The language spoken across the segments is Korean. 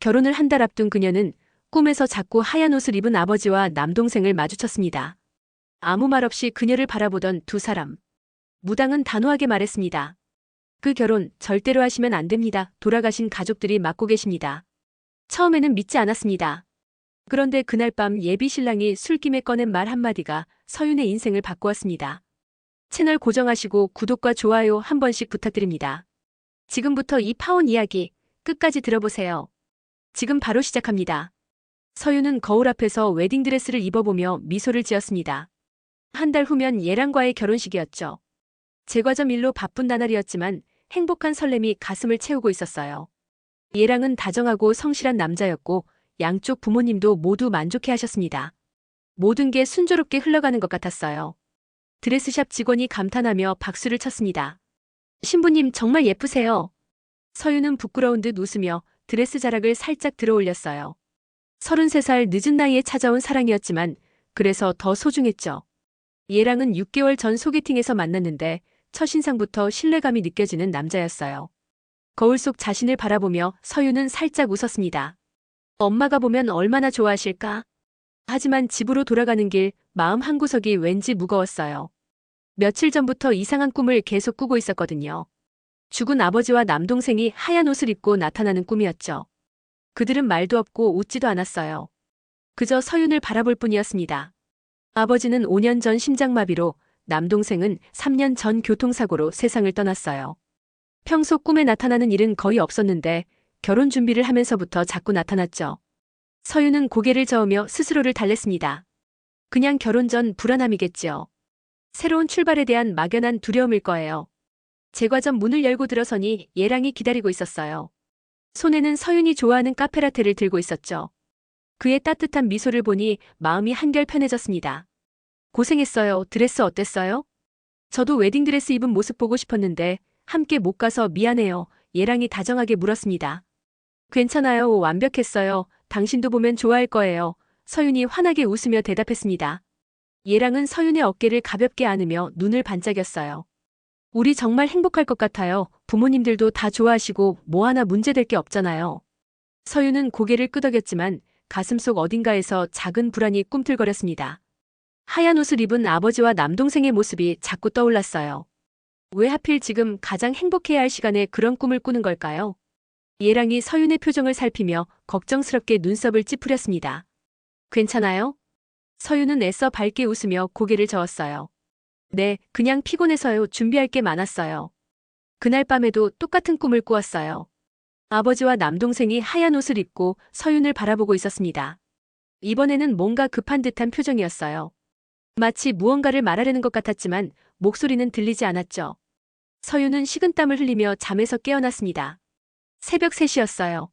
결혼을 한 달 앞둔 그녀는 꿈에서 자꾸 하얀 옷을 입은 아버지와 남동생을 마주쳤습니다. 아무 말 없이 그녀를 바라보던 두 사람. 무당은 단호하게 말했습니다. 그 결혼 절대로 하시면 안 됩니다. 돌아가신 가족들이 맡고 계십니다. 처음에는 믿지 않았습니다. 그런데 그날 밤 예비 신랑이 술김에 꺼낸 말 한마디가 서윤의 인생을 바꾸었습니다. 채널 고정하시고 구독과 좋아요 한 번씩 부탁드립니다. 지금부터 이 파혼 이야기 끝까지 들어보세요. 지금 바로 시작합니다. 서윤은 거울 앞에서 웨딩드레스를 입어보며 미소를 지었습니다. 한 달 후면 예랑과의 결혼식이었죠. 제과점 일로 바쁜 나날이었지만 행복한 설렘이 가슴을 채우고 있었어요. 예랑은 다정하고 성실한 남자였고 양쪽 부모님도 모두 만족해하셨습니다. 모든 게 순조롭게 흘러가는 것 같았어요. 드레스샵 직원이 감탄하며 박수를 쳤습니다. 신부님 정말 예쁘세요. 서윤은 부끄러운 듯 웃으며 드레스 자락을 살짝 들어 올렸어요. 33살 늦은 나이에 찾아온 사랑이었지만 그래서 더 소중했죠. 예랑은 6개월 전 소개팅에서 만났는데 첫인상부터 신뢰감이 느껴지는 남자였어요. 거울 속 자신을 바라보며 서윤은 살짝 웃었습니다. 엄마가 보면 얼마나 좋아하실까? 하지만 집으로 돌아가는 길 마음 한구석이 왠지 무거웠어요. 며칠 전부터 이상한 꿈을 계속 꾸고 있었거든요. 죽은 아버지와 남동생이 하얀 옷을 입고 나타나는 꿈이었죠. 그들은 말도 없고 웃지도 않았어요. 그저 서윤을 바라볼 뿐이었습니다. 아버지는 5년 전 심장마비로, 남동생은 3년 전 교통사고로 세상을 떠났어요. 평소 꿈에 나타나는 일은 거의 없었는데 결혼 준비를 하면서부터 자꾸 나타났죠. 서윤은 고개를 저으며 스스로를 달랬습니다. 그냥 결혼 전 불안함이겠지요. 새로운 출발에 대한 막연한 두려움일 거예요. 제과점 문을 열고 들어서니 예랑이 기다리고 있었어요. 손에는 서윤이 좋아하는 카페라테를 들고 있었죠. 그의 따뜻한 미소를 보니 마음이 한결 편해졌습니다. 고생했어요. 드레스 어땠어요? 저도 웨딩드레스 입은 모습 보고 싶었는데 함께 못 가서 미안해요. 예랑이 다정하게 물었습니다. 괜찮아요. 완벽했어요. 당신도 보면 좋아할 거예요. 서윤이 환하게 웃으며 대답했습니다. 예랑은 서윤의 어깨를 가볍게 안으며 눈을 반짝였어요. 우리 정말 행복할 것 같아요. 부모님들도 다 좋아하시고 뭐 하나 문제될 게 없잖아요. 서윤은 고개를 끄덕였지만 가슴속 어딘가에서 작은 불안이 꿈틀거렸습니다. 하얀 옷을 입은 아버지와 남동생의 모습이 자꾸 떠올랐어요. 왜 하필 지금 가장 행복해야 할 시간에 그런 꿈을 꾸는 걸까요? 예랑이 서윤의 표정을 살피며 걱정스럽게 눈썹을 찌푸렸습니다. 괜찮아요? 서윤은 애써 밝게 웃으며 고개를 저었어요. 네, 그냥 피곤해서요. 준비할 게 많았어요. 그날 밤에도 똑같은 꿈을 꾸었어요. 아버지와 남동생이 하얀 옷을 입고 서윤을 바라보고 있었습니다. 이번에는 뭔가 급한 듯한 표정이었어요. 마치 무언가를 말하려는 것 같았지만 목소리는 들리지 않았죠. 서윤은 식은땀을 흘리며 잠에서 깨어났습니다. 새벽 3시였어요.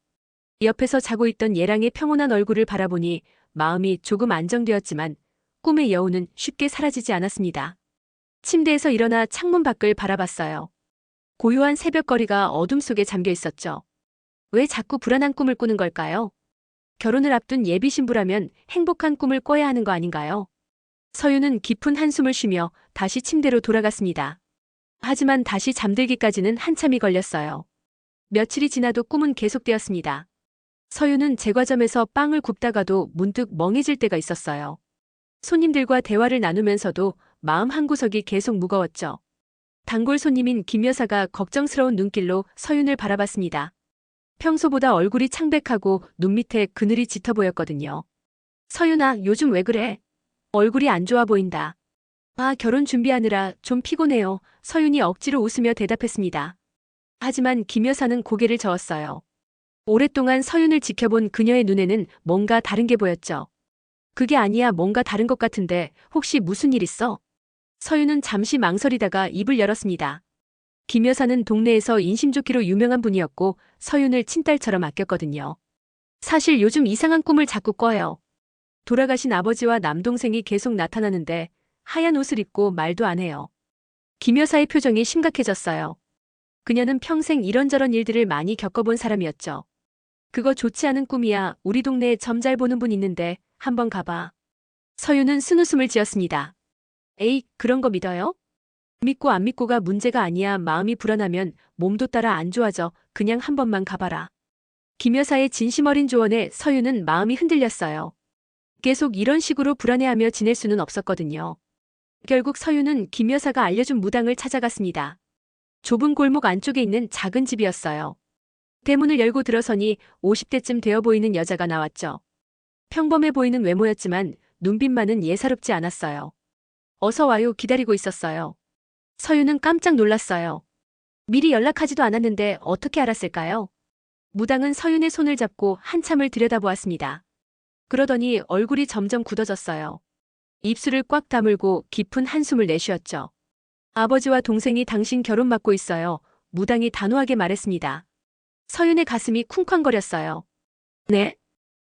옆에서 자고 있던 예랑의 평온한 얼굴을 바라보니 마음이 조금 안정되었지만 꿈의 여운은 쉽게 사라지지 않았습니다. 침대에서 일어나 창문 밖을 바라봤어요. 고요한 새벽거리가 어둠 속에 잠겨 있었죠. 왜 자꾸 불안한 꿈을 꾸는 걸까요? 결혼을 앞둔 예비 신부라면 행복한 꿈을 꿔야 하는 거 아닌가요? 서윤은 깊은 한숨을 쉬며 다시 침대로 돌아갔습니다. 하지만 다시 잠들기까지는 한참이 걸렸어요. 며칠이 지나도 꿈은 계속되었습니다. 서윤은 제과점에서 빵을 굽다가도 문득 멍해질 때가 있었어요. 손님들과 대화를 나누면서도 마음 한구석이 계속 무거웠죠. 단골 손님인 김 여사가 걱정스러운 눈길로 서윤을 바라봤습니다. 평소보다 얼굴이 창백하고 눈 밑에 그늘이 짙어 보였거든요. 서윤아, 요즘 왜 그래? 얼굴이 안 좋아 보인다. 아, 결혼 준비하느라 좀 피곤해요. 서윤이 억지로 웃으며 대답했습니다. 하지만 김 여사는 고개를 저었어요. 오랫동안 서윤을 지켜본 그녀의 눈에는 뭔가 다른 게 보였죠. 그게 아니야, 뭔가 다른 것 같은데 혹시 무슨 일 있어? 서윤은 잠시 망설이다가 입을 열었습니다. 김 여사는 동네에서 인심 좋기로 유명한 분이었고 서윤을 친딸처럼 아꼈거든요. 사실 요즘 이상한 꿈을 자꾸 꿔요. 돌아가신 아버지와 남동생이 계속 나타나는데 하얀 옷을 입고 말도 안 해요. 김 여사의 표정이 심각해졌어요. 그녀는 평생 이런저런 일들을 많이 겪어본 사람이었죠. 그거 좋지 않은 꿈이야. 우리 동네에 점 잘 보는 분 있는데 한번 가봐. 서윤은 쓴웃음을 지었습니다. 에이, 그런 거 믿어요? 믿고 안 믿고가 문제가 아니야. 마음이 불안하면 몸도 따라 안 좋아져. 그냥 한 번만 가봐라. 김 여사의 진심 어린 조언에 서유는 마음이 흔들렸어요. 계속 이런 식으로 불안해하며 지낼 수는 없었거든요. 결국 서유는 김 여사가 알려준 무당을 찾아갔습니다. 좁은 골목 안쪽에 있는 작은 집이었어요. 대문을 열고 들어서니 50대쯤 되어 보이는 여자가 나왔죠. 평범해 보이는 외모였지만 눈빛만은 예사롭지 않았어요. 어서 와요, 기다리고 있었어요. 서유는 깜짝 놀랐어요. 미리 연락하지도 않았는데 어떻게 알았을까요? 무당은 서윤의 손을 잡고 한참을 들여다보았습니다. 그러더니 얼굴이 점점 굳어졌어요. 입술을 꽉 다물고 깊은 한숨을 내쉬었죠. 아버지와 동생이 당신 결혼 막고 있어요. 무당이 단호하게 말했습니다. 서윤의 가슴이 쿵쾅거렸어요. 네?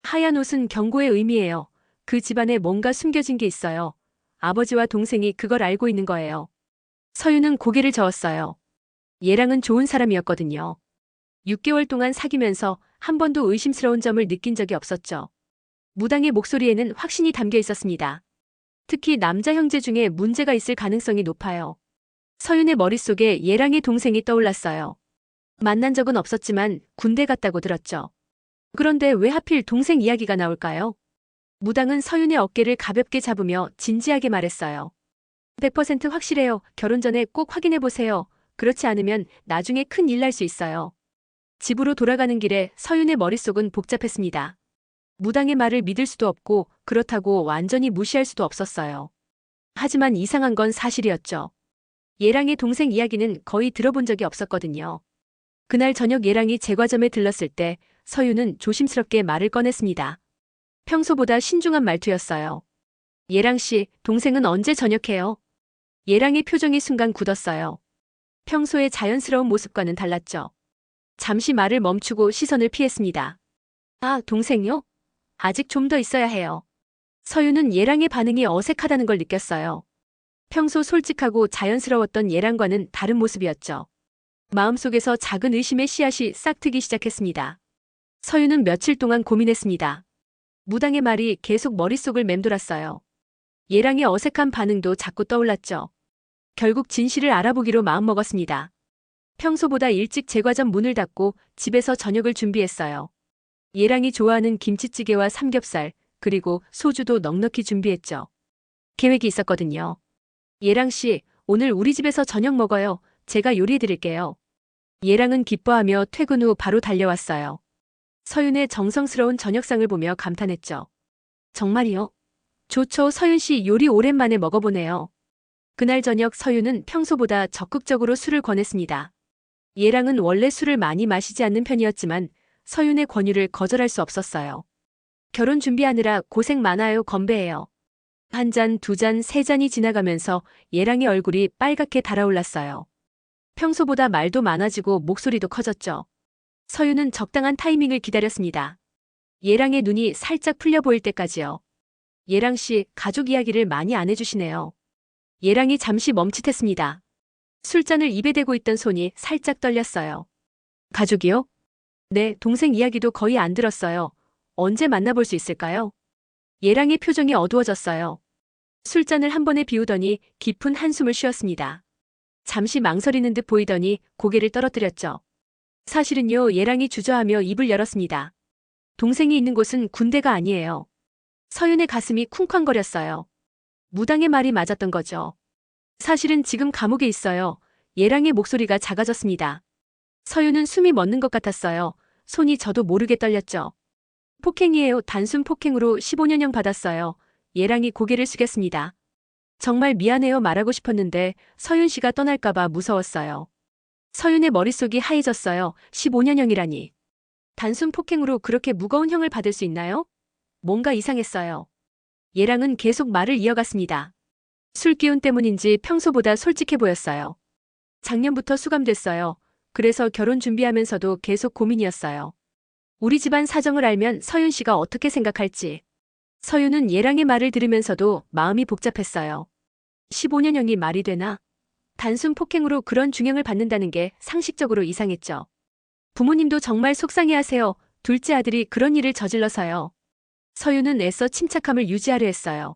하얀 옷은 경고의 의미예요. 그 집안에 뭔가 숨겨진 게 있어요. 아버지와 동생이 그걸 알고 있는 거예요. 서윤은 고개를 저었어요. 얘랑은 좋은 사람이었거든요. 6개월 동안 사귀면서 한 번도 의심스러운 점을 느낀 적이 없었죠. 무당의 목소리에는 확신이 담겨 있었습니다. 특히 남자 형제 중에 문제가 있을 가능성이 높아요. 서윤의 머릿속에 예랑의 동생이 떠올랐어요. 만난 적은 없었지만 군대 갔다고 들었죠. 그런데 왜 하필 동생 이야기가 나올까요? 무당은 서윤의 어깨를 가볍게 잡으며 진지하게 말했어요. 100% 확실해요. 결혼 전에 꼭 확인해보세요. 그렇지 않으면 나중에 큰일 날 수 있어요. 집으로 돌아가는 길에 서윤의 머릿속은 복잡했습니다. 무당의 말을 믿을 수도 없고 그렇다고 완전히 무시할 수도 없었어요. 하지만 이상한 건 사실이었죠. 예랑의 동생 이야기는 거의 들어본 적이 없었거든요. 그날 저녁 예랑이 제과점에 들렀을 때 서윤은 조심스럽게 말을 꺼냈습니다. 평소보다 신중한 말투였어요. 예랑 씨, 동생은 언제 전역해요? 예랑의 표정이 순간 굳었어요. 평소의 자연스러운 모습과는 달랐죠. 잠시 말을 멈추고 시선을 피했습니다. 아, 동생요? 아직 좀 더 있어야 해요. 서윤은 예랑의 반응이 어색하다는 걸 느꼈어요. 평소 솔직하고 자연스러웠던 예랑과는 다른 모습이었죠. 마음속에서 작은 의심의 씨앗이 싹트기 시작했습니다. 서윤은 며칠 동안 고민했습니다. 무당의 말이 계속 머릿속을 맴돌았어요. 예랑의 어색한 반응도 자꾸 떠올랐죠. 결국 진실을 알아보기로 마음먹었습니다. 평소보다 일찍 제과점 문을 닫고 집에서 저녁을 준비했어요. 예랑이 좋아하는 김치찌개와 삼겹살, 그리고 소주도 넉넉히 준비했죠. 계획이 있었거든요. 예랑 씨, 오늘 우리 집에서 저녁 먹어요. 제가 요리해드릴게요. 예랑은 기뻐하며 퇴근 후 바로 달려왔어요. 서윤의 정성스러운 저녁상을 보며 감탄했죠. 정말이요? 좋죠. 서윤 씨 요리 오랜만에 먹어보네요. 그날 저녁 서윤은 평소보다 적극적으로 술을 권했습니다. 예랑은 원래 술을 많이 마시지 않는 편이었지만 서윤의 권유를 거절할 수 없었어요. 결혼 준비하느라 고생 많아요. 건배해요. 한 잔, 두 잔, 세 잔이 지나가면서 예랑의 얼굴이 빨갛게 달아올랐어요. 평소보다 말도 많아지고 목소리도 커졌죠. 서윤은 적당한 타이밍을 기다렸습니다. 예랑의 눈이 살짝 풀려 보일 때까지요. 예랑 씨, 가족 이야기를 많이 안 해주시네요. 예랑이 잠시 멈칫했습니다. 술잔을 입에 대고 있던 손이 살짝 떨렸어요. 가족이요? 네, 동생 이야기도 거의 안 들었어요. 언제 만나볼 수 있을까요? 예랑의 표정이 어두워졌어요. 술잔을 한 번에 비우더니 깊은 한숨을 쉬었습니다. 잠시 망설이는 듯 보이더니 고개를 떨어뜨렸죠. 사실은요, 예랑이 주저하며 입을 열었습니다. 동생이 있는 곳은 군대가 아니에요. 서윤의 가슴이 쿵쾅거렸어요. 무당의 말이 맞았던 거죠. 사실은 지금 감옥에 있어요. 예랑의 목소리가 작아졌습니다. 서윤은 숨이 멎는 것 같았어요. 손이 저도 모르게 떨렸죠. 폭행이에요. 단순 폭행으로 15년형 받았어요. 예랑이 고개를 숙였습니다. 정말 미안해요 말하고 싶었는데 서윤 씨가 떠날까봐 무서웠어요. 서윤의 머릿속이 하얘졌어요. 15년형이라니. 단순 폭행으로 그렇게 무거운 형을 받을 수 있나요? 뭔가 이상했어요. 예랑은 계속 말을 이어갔습니다. 술 기운 때문인지 평소보다 솔직해 보였어요. 작년부터 수감됐어요. 그래서 결혼 준비하면서도 계속 고민이었어요. 우리 집안 사정을 알면 서윤 씨가 어떻게 생각할지. 서윤은 예랑의 말을 들으면서도 마음이 복잡했어요. 15년형이 말이 되나? 단순 폭행으로 그런 중형을 받는다는 게 상식적으로 이상했죠. 부모님도 정말 속상해하세요. 둘째 아들이 그런 일을 저질러서요. 서윤은 애써 침착함을 유지하려 했어요.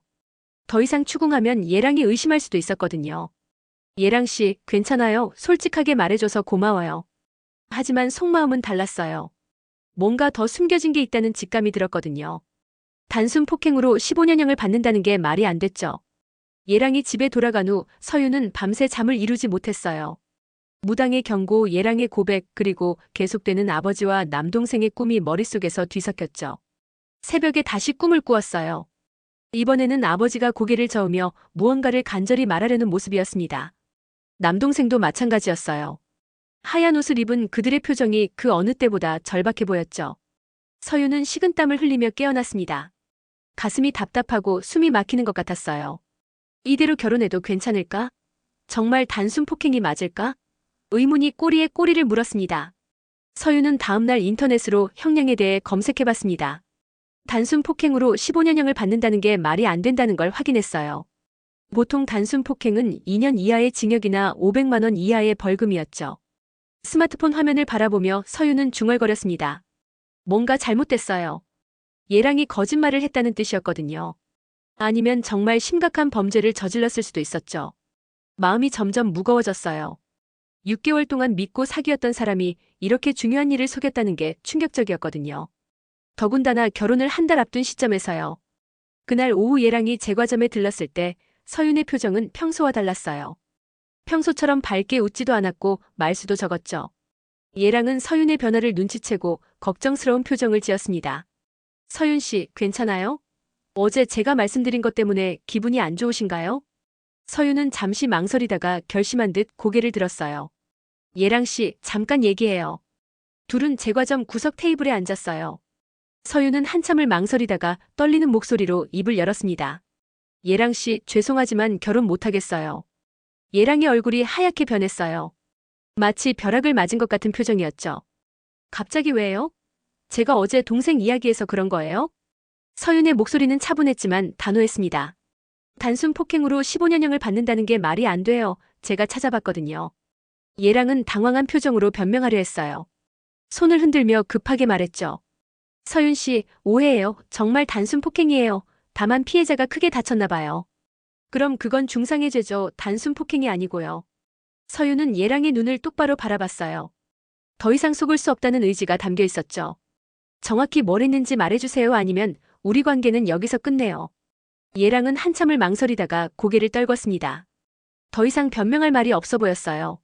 더 이상 추궁하면 예랑이 의심할 수도 있었거든요. 예랑 씨, 괜찮아요. 솔직하게 말해줘서 고마워요. 하지만 속마음은 달랐어요. 뭔가 더 숨겨진 게 있다는 직감이 들었거든요. 단순 폭행으로 15년형을 받는다는 게 말이 안 됐죠. 예랑이 집에 돌아간 후 서윤은 밤새 잠을 이루지 못했어요. 무당의 경고, 예랑의 고백, 그리고 계속되는 아버지와 남동생의 꿈이 머릿속에서 뒤섞였죠. 새벽에 다시 꿈을 꾸었어요. 이번에는 아버지가 고개를 저으며 무언가를 간절히 말하려는 모습이었습니다. 남동생도 마찬가지였어요. 하얀 옷을 입은 그들의 표정이 그 어느 때보다 절박해 보였죠. 서윤은 식은땀을 흘리며 깨어났습니다. 가슴이 답답하고 숨이 막히는 것 같았어요. 이대로 결혼해도 괜찮을까? 정말 단순 폭행이 맞을까? 의문이 꼬리에 꼬리를 물었습니다. 서윤은 다음날 인터넷으로 형량에 대해 검색해봤습니다. 단순 폭행으로 15년형을 받는다는 게 말이 안 된다는 걸 확인했어요. 보통 단순 폭행은 2년 이하의 징역이나 500만 원 이하의 벌금이었죠. 스마트폰 화면을 바라보며 서윤은 중얼거렸습니다. 뭔가 잘못됐어요. 예랑이 거짓말을 했다는 뜻이었거든요. 아니면 정말 심각한 범죄를 저질렀을 수도 있었죠. 마음이 점점 무거워졌어요. 6개월 동안 믿고 사귀었던 사람이 이렇게 중요한 일을 속였다는 게 충격적이었거든요. 더군다나 결혼을 한 달 앞둔 시점에서요. 그날 오후 예랑이 제과점에 들렀을 때 서윤의 표정은 평소와 달랐어요. 평소처럼 밝게 웃지도 않았고 말수도 적었죠. 예랑은 서윤의 변화를 눈치채고 걱정스러운 표정을 지었습니다. 서윤 씨, 괜찮아요? 어제 제가 말씀드린 것 때문에 기분이 안 좋으신가요? 서윤은 잠시 망설이다가 결심한 듯 고개를 들었어요. 예랑 씨, 잠깐 얘기해요. 둘은 제과점 구석 테이블에 앉았어요. 서윤은 한참을 망설이다가 떨리는 목소리로 입을 열었습니다. 예랑 씨, 죄송하지만 결혼 못하겠어요. 예랑의 얼굴이 하얗게 변했어요. 마치 벼락을 맞은 것 같은 표정이었죠. 갑자기 왜요? 제가 어제 동생 이야기해서 그런 거예요? 서윤의 목소리는 차분했지만 단호했습니다. 단순 폭행으로 15년형을 받는다는 게 말이 안 돼요. 제가 찾아봤거든요. 예랑은 당황한 표정으로 변명하려 했어요. 손을 흔들며 급하게 말했죠. 서윤 씨, 오해예요. 정말 단순 폭행이에요. 다만 피해자가 크게 다쳤나 봐요. 그럼 그건 중상의 죄죠. 단순 폭행이 아니고요. 서윤은 예랑의 눈을 똑바로 바라봤어요. 더 이상 속을 수 없다는 의지가 담겨 있었죠. 정확히 뭘 했는지 말해주세요. 아니면 우리 관계는 여기서 끝내요. 예랑은 한참을 망설이다가 고개를 떨궜습니다. 더 이상 변명할 말이 없어 보였어요.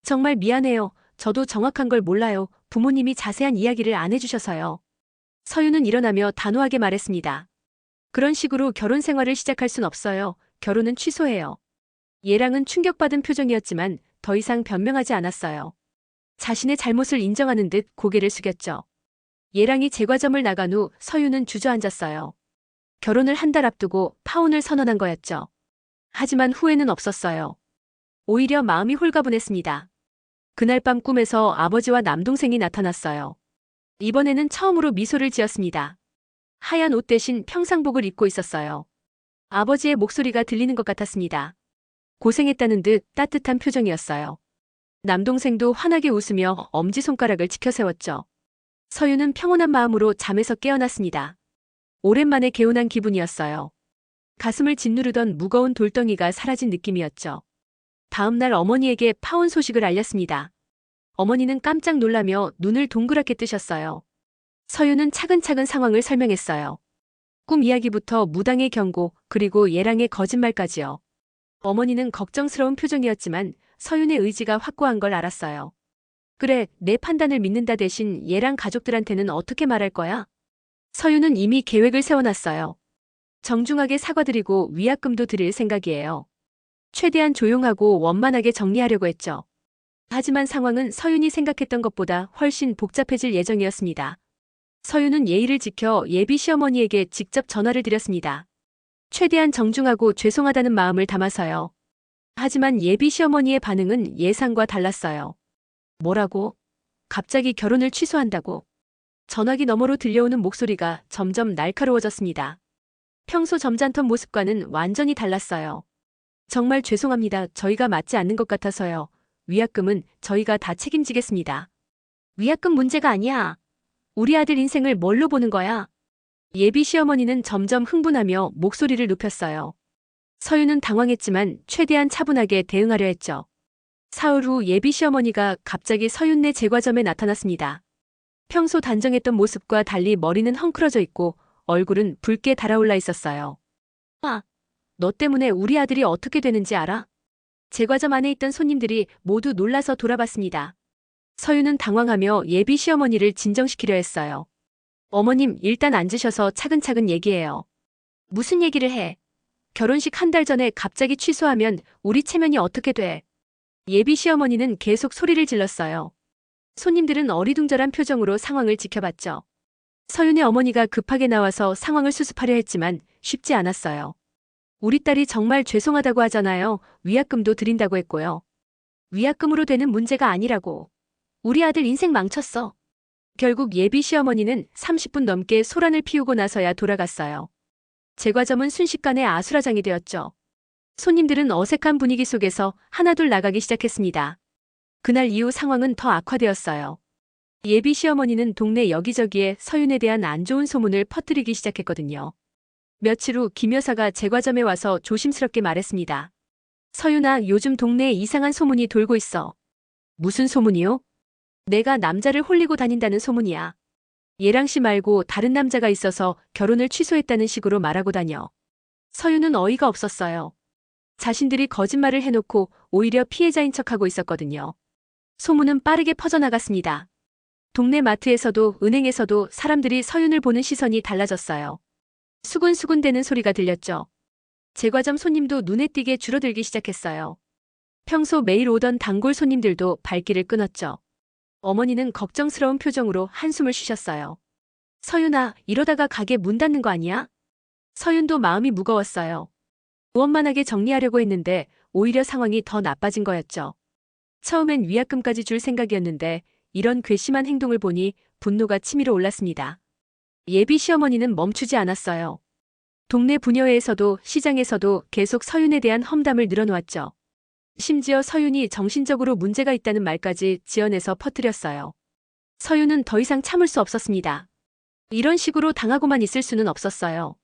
정말 미안해요. 저도 정확한 걸 몰라요. 부모님이 자세한 이야기를 안 해주셔서요. 서윤은 일어나며 단호하게 말했습니다. 그런 식으로 결혼 생활을 시작할 순 없어요. 결혼은 취소해요. 예랑은 충격받은 표정이었지만 더 이상 변명하지 않았어요. 자신의 잘못을 인정하는 듯 고개를 숙였죠. 예랑이 제과점을 나간 후 서윤은 주저앉았어요. 결혼을 한 달 앞두고 파혼을 선언한 거였죠. 하지만 후회는 없었어요. 오히려 마음이 홀가분했습니다. 그날 밤 꿈에서 아버지와 남동생이 나타났어요. 이번에는 처음으로 미소를 지었습니다. 하얀 옷 대신 평상복을 입고 있었어요. 아버지의 목소리가 들리는 것 같았습니다. 고생했다는 듯 따뜻한 표정이었어요. 남동생도 환하게 웃으며 엄지손가락을 치켜 세웠죠. 서윤은 평온한 마음으로 잠에서 깨어났습니다. 오랜만에 개운한 기분이었어요. 가슴을 짓누르던 무거운 돌덩이가 사라진 느낌이었죠. 다음 날 어머니에게 파혼 소식을 알렸습니다. 어머니는 깜짝 놀라며 눈을 동그랗게 뜨셨어요. 서윤은 차근차근 상황을 설명했어요. 꿈 이야기부터 무당의 경고, 그리고 예랑의 거짓말까지요. 어머니는 걱정스러운 표정이었지만 서윤의 의지가 확고한 걸 알았어요. 그래, 내 판단을 믿는다 대신 예랑 가족들한테는 어떻게 말할 거야? 서윤은 이미 계획을 세워놨어요. 정중하게 사과드리고 위약금도 드릴 생각이에요. 최대한 조용하고 원만하게 정리하려고 했죠. 하지만 상황은 서윤이 생각했던 것보다 훨씬 복잡해질 예정이었습니다. 서윤은 예의를 지켜 예비 시어머니에게 직접 전화를 드렸습니다. 최대한 정중하고 죄송하다는 마음을 담아서요. 하지만 예비 시어머니의 반응은 예상과 달랐어요. 뭐라고? 갑자기 결혼을 취소한다고? 전화기 너머로 들려오는 목소리가 점점 날카로워졌습니다. 평소 점잖던 모습과는 완전히 달랐어요. 정말 죄송합니다. 저희가 맞지 않는 것 같아서요. 위약금은 저희가 다 책임지겠습니다. 위약금 문제가 아니야. 우리 아들 인생을 뭘로 보는 거야? 예비 시어머니는 점점 흥분하며 목소리를 높였어요. 서윤은 당황했지만 최대한 차분하게 대응하려 했죠. 사흘 후 예비 시어머니가 갑자기 서윤네 제과점에 나타났습니다. 평소 단정했던 모습과 달리 머리는 헝클어져 있고 얼굴은 붉게 달아올라 있었어요. 아, 너 때문에 우리 아들이 어떻게 되는지 알아? 제과점 안에 있던 손님들이 모두 놀라서 돌아봤습니다. 서유는 당황하며 예비 시어머니를 진정시키려 했어요. 어머님, 일단 앉으셔서 차근차근 얘기해요. 무슨 얘기를 해? 결혼식 한 달 전에 갑자기 취소하면 우리 체면이 어떻게 돼? 예비 시어머니는 계속 소리를 질렀어요. 손님들은 어리둥절한 표정으로 상황을 지켜봤죠. 서윤의 어머니가 급하게 나와서 상황을 수습하려 했지만 쉽지 않았어요. 우리 딸이 정말 죄송하다고 하잖아요. 위약금도 드린다고 했고요. 위약금으로 되는 문제가 아니라고. 우리 아들 인생 망쳤어. 결국 예비 시어머니는 30분 넘게 소란을 피우고 나서야 돌아갔어요. 제과점은 순식간에 아수라장이 되었죠. 손님들은 어색한 분위기 속에서 하나둘 나가기 시작했습니다. 그날 이후 상황은 더 악화되었어요. 예비 시어머니는 동네 여기저기에 서윤에 대한 안 좋은 소문을 퍼뜨리기 시작했거든요. 며칠 후 김 여사가 제과점에 와서 조심스럽게 말했습니다. 서윤아, 요즘 동네에 이상한 소문이 돌고 있어. 무슨 소문이요? 내가 남자를 홀리고 다닌다는 소문이야. 예랑 씨 말고 다른 남자가 있어서 결혼을 취소했다는 식으로 말하고 다녀. 서윤은 어이가 없었어요. 자신들이 거짓말을 해놓고 오히려 피해자인 척하고 있었거든요. 소문은 빠르게 퍼져나갔습니다. 동네 마트에서도 은행에서도 사람들이 서윤을 보는 시선이 달라졌어요. 수군수군대는 소리가 들렸죠. 제과점 손님도 눈에 띄게 줄어들기 시작했어요. 평소 매일 오던 단골 손님들도 발길을 끊었죠. 어머니는 걱정스러운 표정으로 한숨을 쉬셨어요. 서윤아, 이러다가 가게 문 닫는 거 아니야? 서윤도 마음이 무거웠어요. 무엄만하게 정리하려고 했는데 오히려 상황이 더 나빠진 거였죠. 처음엔 위약금까지 줄 생각이었는데 이런 괘씸한 행동을 보니 분노가 치밀어 올랐습니다. 예비 시어머니는 멈추지 않았어요. 동네 부녀회에서도 시장에서도 계속 서윤에 대한 험담을 늘어놓았죠. 심지어 서윤이 정신적으로 문제가 있다는 말까지 지어내서 퍼뜨렸어요. 서윤은 더 이상 참을 수 없었습니다. 이런 식으로 당하고만 있을 수는 없었어요.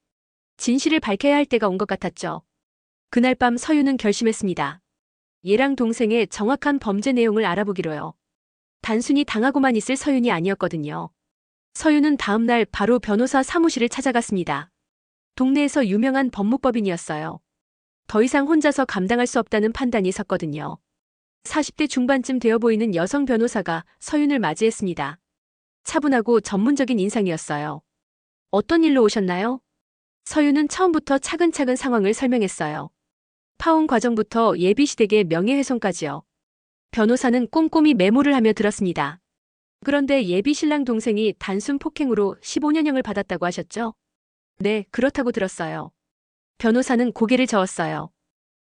진실을 밝혀야 할 때가 온 것 같았죠. 그날 밤 서윤은 결심했습니다. 얘랑 동생의 정확한 범죄 내용을 알아보기로요. 단순히 당하고만 있을 서윤이 아니었거든요. 서윤은 다음날 바로 변호사 사무실을 찾아갔습니다. 동네에서 유명한 법무법인이었어요. 더 이상 혼자서 감당할 수 없다는 판단이 섰거든요. 40대 중반쯤 되어 보이는 여성 변호사가 서윤을 맞이했습니다. 차분하고 전문적인 인상이었어요. 어떤 일로 오셨나요? 서윤은 처음부터 차근차근 상황을 설명했어요. 파혼 과정부터 예비시댁의 명예훼손까지요. 변호사는 꼼꼼히 메모를 하며 들었습니다. 그런데 예비 신랑 동생이 단순 폭행으로 15년형을 받았다고 하셨죠? 네, 그렇다고 들었어요. 변호사는 고개를 저었어요.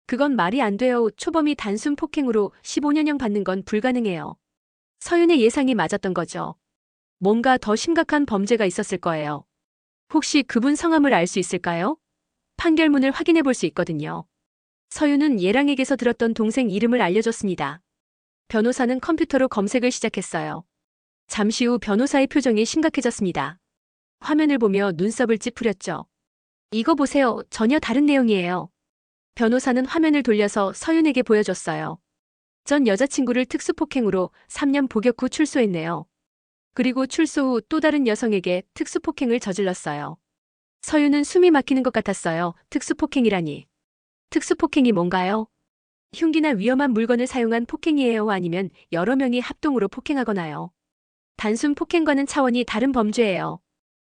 그건 말이 안 돼요. 초범이 단순 폭행으로 15년형 받는 건 불가능해요. 서윤의 예상이 맞았던 거죠. 뭔가 더 심각한 범죄가 있었을 거예요. 혹시 그분 성함을 알 수 있을까요? 판결문을 확인해 볼 수 있거든요. 서윤은 예랑에게서 들었던 동생 이름을 알려줬습니다. 변호사는 컴퓨터로 검색을 시작했어요. 잠시 후 변호사의 표정이 심각해졌습니다. 화면을 보며 눈썹을 찌푸렸죠. 이거 보세요. 전혀 다른 내용이에요. 변호사는 화면을 돌려서 서윤에게 보여줬어요. 전 여자친구를 특수폭행으로 3년 복역 후 출소했네요. 그리고 출소 후 또 다른 여성에게 특수폭행을 저질렀어요. 서윤은 숨이 막히는 것 같았어요. 특수폭행이라니. 특수폭행이 뭔가요? 흉기나 위험한 물건을 사용한 폭행이에요? 아니면 여러 명이 합동으로 폭행하거나요? 단순 폭행과는 차원이 다른 범죄예요.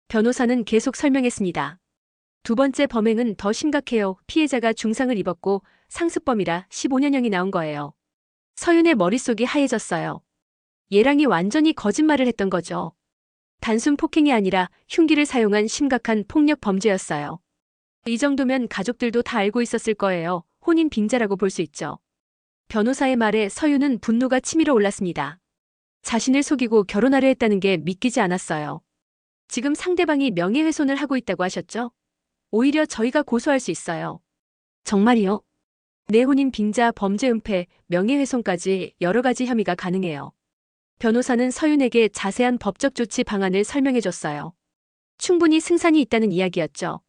변호사는 계속 설명했습니다. 두 번째 범행은 더 심각해요. 피해자가 중상을 입었고 상습범이라 15년형이 나온 거예요. 서윤의 머릿속이 하얘졌어요. 예랑이 완전히 거짓말을 했던 거죠. 단순 폭행이 아니라 흉기를 사용한 심각한 폭력 범죄였어요. 이 정도면 가족들도 다 알고 있었을 거예요. 혼인 빙자라고 볼 수 있죠. 변호사의 말에 서윤은 분노가 치밀어 올랐습니다. 자신을 속이고 결혼하려 했다는 게 믿기지 않았어요. 지금 상대방이 명예훼손을 하고 있다고 하셨죠? 오히려 저희가 고소할 수 있어요. 정말이요? 내 혼인 빙자, 범죄 은폐, 명예훼손까지 여러 가지 혐의가 가능해요. 변호사는 서윤에게 자세한 법적 조치 방안을 설명해줬어요. 충분히 승산이 있다는 이야기였죠.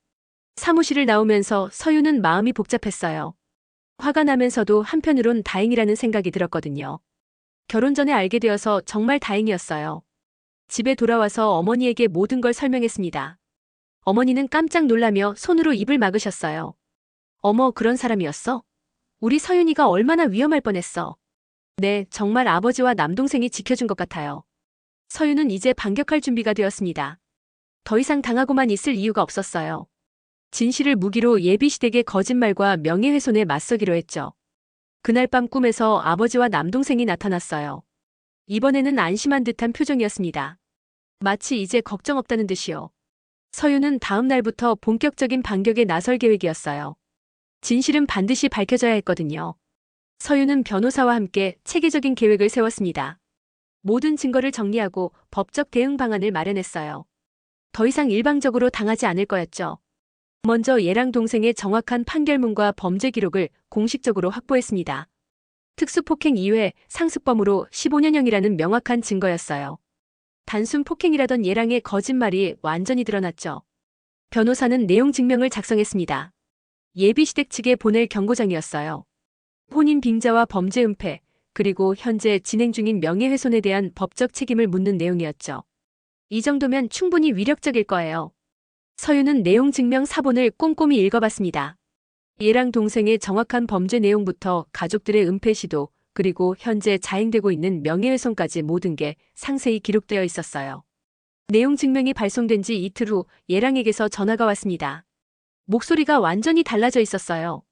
사무실을 나오면서 서윤은 마음이 복잡했어요. 화가 나면서도 한편으론 다행이라는 생각이 들었거든요. 결혼 전에 알게 되어서 정말 다행이었어요. 집에 돌아와서 어머니에게 모든 걸 설명했습니다. 어머니는 깜짝 놀라며 손으로 입을 막으셨어요. 어머, 그런 사람이었어? 우리 서윤이가 얼마나 위험할 뻔했어. 네, 정말 아버지와 남동생이 지켜준 것 같아요. 서윤은 이제 반격할 준비가 되었습니다. 더 이상 당하고만 있을 이유가 없었어요. 진실을 무기로 예비시댁의 거짓말과 명예훼손에 맞서기로 했죠. 그날 밤 꿈에서 아버지와 남동생이 나타났어요. 이번에는 안심한 듯한 표정이었습니다. 마치 이제 걱정 없다는 듯이요. 서윤은 다음 날부터 본격적인 반격에 나설 계획이었어요. 진실은 반드시 밝혀져야 했거든요. 서윤은 변호사와 함께 체계적인 계획을 세웠습니다. 모든 증거를 정리하고 법적 대응 방안을 마련했어요. 더 이상 일방적으로 당하지 않을 거였죠. 먼저 얘랑 동생의 정확한 판결문과 범죄 기록을 공식적으로 확보했습니다. 특수폭행 이외 상습범으로 15년형이라는 명확한 증거였어요. 단순 폭행이라던 얘랑의 거짓말이 완전히 드러났죠. 변호사는 내용 증명을 작성했습니다. 예비시댁 측에 보낼 경고장이었어요. 혼인 빙자와 범죄 은폐, 그리고 현재 진행 중인 명예훼손에 대한 법적 책임을 묻는 내용이었죠. 이 정도면 충분히 위력적일 거예요. 서윤은 내용 증명 사본을 꼼꼼히 읽어봤습니다. 얘랑 동생의 정확한 범죄 내용부터 가족들의 은폐 시도, 그리고 현재 자행되고 있는 명예훼손까지 모든 게 상세히 기록되어 있었어요. 내용 증명이 발송된 지 이틀 후 얘랑에게서 전화가 왔습니다. 목소리가 완전히 달라져 있었어요.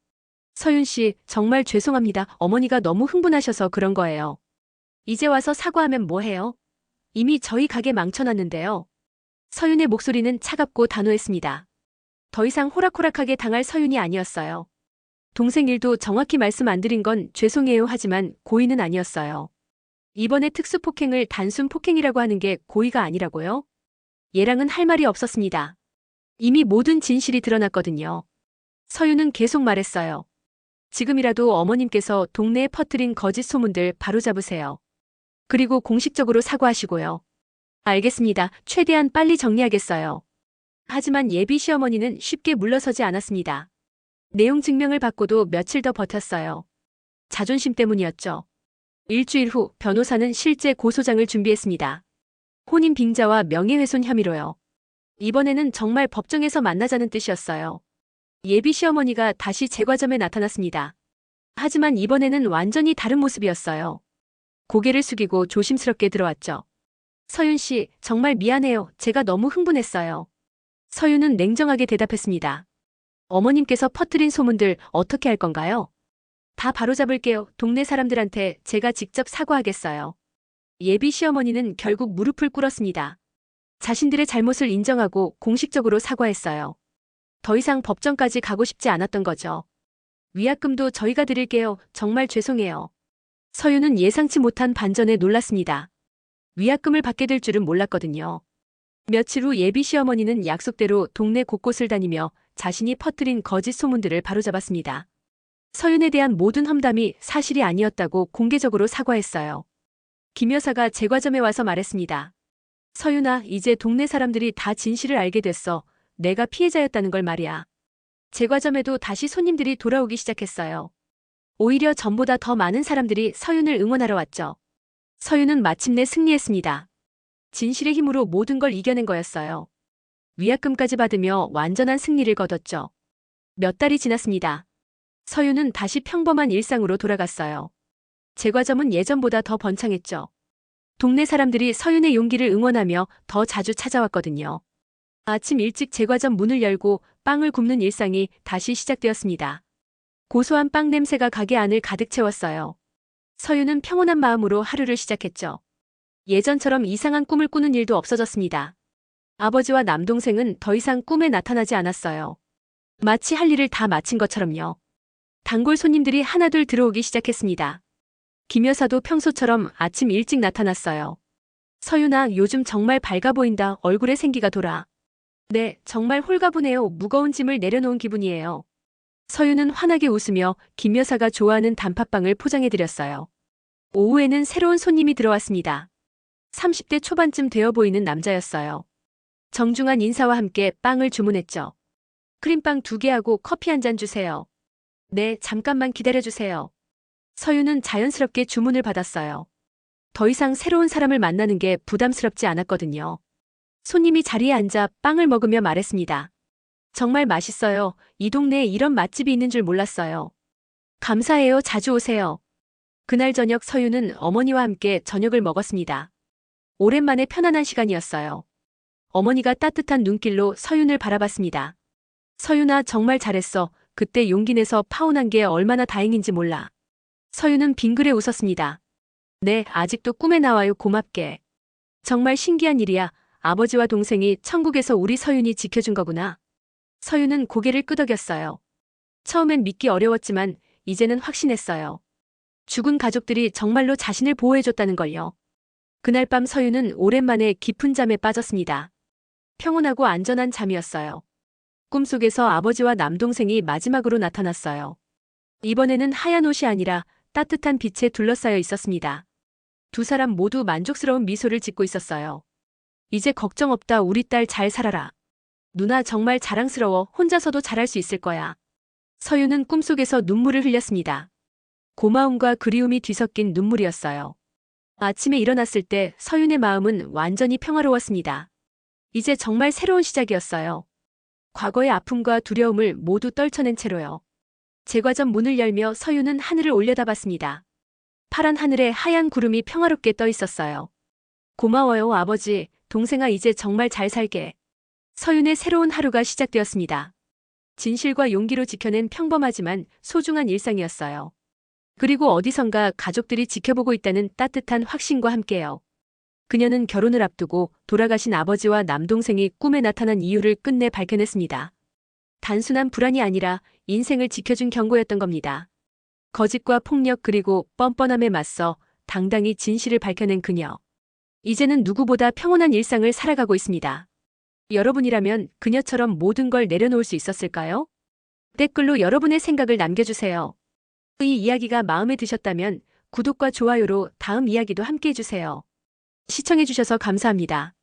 서윤 씨, 정말 죄송합니다. 어머니가 너무 흥분하셔서 그런 거예요. 이제 와서 사과하면 뭐해요? 이미 저희 가게 망쳐놨는데요. 서윤의 목소리는 차갑고 단호했습니다. 더 이상 호락호락하게 당할 서윤이 아니었어요. 동생 일도 정확히 말씀 안 드린 건 죄송해요 하지만 고의는 아니었어요. 이번에 특수폭행을 단순 폭행이라고 하는 게 고의가 아니라고요? 얘랑은 할 말이 없었습니다. 이미 모든 진실이 드러났거든요. 서윤은 계속 말했어요. 지금이라도 어머님께서 동네에 퍼뜨린 거짓 소문들 바로잡으세요. 그리고 공식적으로 사과하시고요. 알겠습니다. 최대한 빨리 정리하겠어요. 하지만 예비 시어머니는 쉽게 물러서지 않았습니다. 내용 증명을 받고도 며칠 더 버텼어요. 자존심 때문이었죠. 일주일 후 변호사는 실제 고소장을 준비했습니다. 혼인 빙자와 명예훼손 혐의로요. 이번에는 정말 법정에서 만나자는 뜻이었어요. 예비 시어머니가 다시 제과점에 나타났습니다. 하지만 이번에는 완전히 다른 모습이었어요. 고개를 숙이고 조심스럽게 들어왔죠. 서윤 씨, 정말 미안해요. 제가 너무 흥분했어요. 서윤은 냉정하게 대답했습니다. 어머님께서 퍼뜨린 소문들 어떻게 할 건가요? 다 바로잡을게요. 동네 사람들한테 제가 직접 사과하겠어요. 예비 시어머니는 결국 무릎을 꿇었습니다. 자신들의 잘못을 인정하고 공식적으로 사과했어요. 더 이상 법정까지 가고 싶지 않았던 거죠. 위약금도 저희가 드릴게요. 정말 죄송해요. 서윤은 예상치 못한 반전에 놀랐습니다. 위약금을 받게 될 줄은 몰랐거든요. 며칠 후 예비 시어머니는 약속대로 동네 곳곳을 다니며 자신이 퍼뜨린 거짓 소문들을 바로잡았습니다. 서윤에 대한 모든 험담이 사실이 아니었다고 공개적으로 사과했어요. 김 여사가 제과점에 와서 말했습니다. 서윤아, 이제 동네 사람들이 다 진실을 알게 됐어. 내가 피해자였다는 걸 말이야. 제과점에도 다시 손님들이 돌아오기 시작했어요. 오히려 전보다 더 많은 사람들이 서윤을 응원하러 왔죠. 서윤은 마침내 승리했습니다. 진실의 힘으로 모든 걸 이겨낸 거였어요. 위약금까지 받으며 완전한 승리를 거뒀죠. 몇 달이 지났습니다. 서윤은 다시 평범한 일상으로 돌아갔어요. 제과점은 예전보다 더 번창했죠. 동네 사람들이 서윤의 용기를 응원하며 더 자주 찾아왔거든요. 아침 일찍 제과점 문을 열고 빵을 굽는 일상이 다시 시작되었습니다. 고소한 빵 냄새가 가게 안을 가득 채웠어요. 서윤은 평온한 마음으로 하루를 시작했죠. 예전처럼 이상한 꿈을 꾸는 일도 없어졌습니다. 아버지와 남동생은 더 이상 꿈에 나타나지 않았어요. 마치 할 일을 다 마친 것처럼요. 단골 손님들이 하나둘 들어오기 시작했습니다. 김 여사도 평소처럼 아침 일찍 나타났어요. 서윤아, 요즘 정말 밝아 보인다. 얼굴에 생기가 돌아. 네, 정말 홀가분해요. 무거운 짐을 내려놓은 기분이에요. 서윤은 환하게 웃으며 김 여사가 좋아하는 단팥빵을 포장해드렸어요. 오후에는 새로운 손님이 들어왔습니다. 30대 초반쯤 되어 보이는 남자였어요. 정중한 인사와 함께 빵을 주문했죠. 크림빵 2개하고 커피 1잔 주세요. 네, 잠깐만 기다려주세요. 서윤은 자연스럽게 주문을 받았어요. 더 이상 새로운 사람을 만나는 게 부담스럽지 않았거든요. 손님이 자리에 앉아 빵을 먹으며 말했습니다. 정말 맛있어요. 이 동네에 이런 맛집이 있는 줄 몰랐어요. 감사해요. 자주 오세요. 그날 저녁 서유는 어머니와 함께 저녁을 먹었습니다. 오랜만에 편안한 시간이었어요. 어머니가 따뜻한 눈길로 서윤을 바라봤습니다. 서윤아, 정말 잘했어. 그때 용기 내서 파혼한 게 얼마나 다행인지 몰라. 서윤은 빙그레 웃었습니다. 네, 아직도 꿈에 나와요. 고맙게. 정말 신기한 일이야. 아버지와 동생이 천국에서 우리 서윤이 지켜준 거구나. 서윤은 고개를 끄덕였어요. 처음엔 믿기 어려웠지만 이제는 확신했어요. 죽은 가족들이 정말로 자신을 보호해줬다는 걸요. 그날 밤 서윤은 오랜만에 깊은 잠에 빠졌습니다. 평온하고 안전한 잠이었어요. 꿈속에서 아버지와 남동생이 마지막으로 나타났어요. 이번에는 하얀 옷이 아니라 따뜻한 빛에 둘러싸여 있었습니다. 두 사람 모두 만족스러운 미소를 짓고 있었어요. 이제 걱정 없다. 우리 딸 잘 살아라. 누나 정말 자랑스러워. 혼자서도 잘할 수 있을 거야. 서윤은 꿈속에서 눈물을 흘렸습니다. 고마움과 그리움이 뒤섞인 눈물이었어요. 아침에 일어났을 때 서윤의 마음은 완전히 평화로웠습니다. 이제 정말 새로운 시작이었어요. 과거의 아픔과 두려움을 모두 떨쳐낸 채로요. 제과점 문을 열며 서윤은 하늘을 올려다봤습니다. 파란 하늘에 하얀 구름이 평화롭게 떠 있었어요. 고마워요, 아버지. 동생아, 이제 정말 잘 살게. 서윤의 새로운 하루가 시작되었습니다. 진실과 용기로 지켜낸 평범하지만 소중한 일상이었어요. 그리고 어디선가 가족들이 지켜보고 있다는 따뜻한 확신과 함께요. 그녀는 결혼을 앞두고 돌아가신 아버지와 남동생이 꿈에 나타난 이유를 끝내 밝혀냈습니다. 단순한 불안이 아니라 인생을 지켜준 경고였던 겁니다. 거짓과 폭력 그리고 뻔뻔함에 맞서 당당히 진실을 밝혀낸 그녀. 이제는 누구보다 평온한 일상을 살아가고 있습니다. 여러분이라면 그녀처럼 모든 걸 내려놓을 수 있었을까요? 댓글로 여러분의 생각을 남겨주세요. 이 이야기가 마음에 드셨다면 구독과 좋아요로 다음 이야기도 함께 해주세요. 시청해주셔서 감사합니다.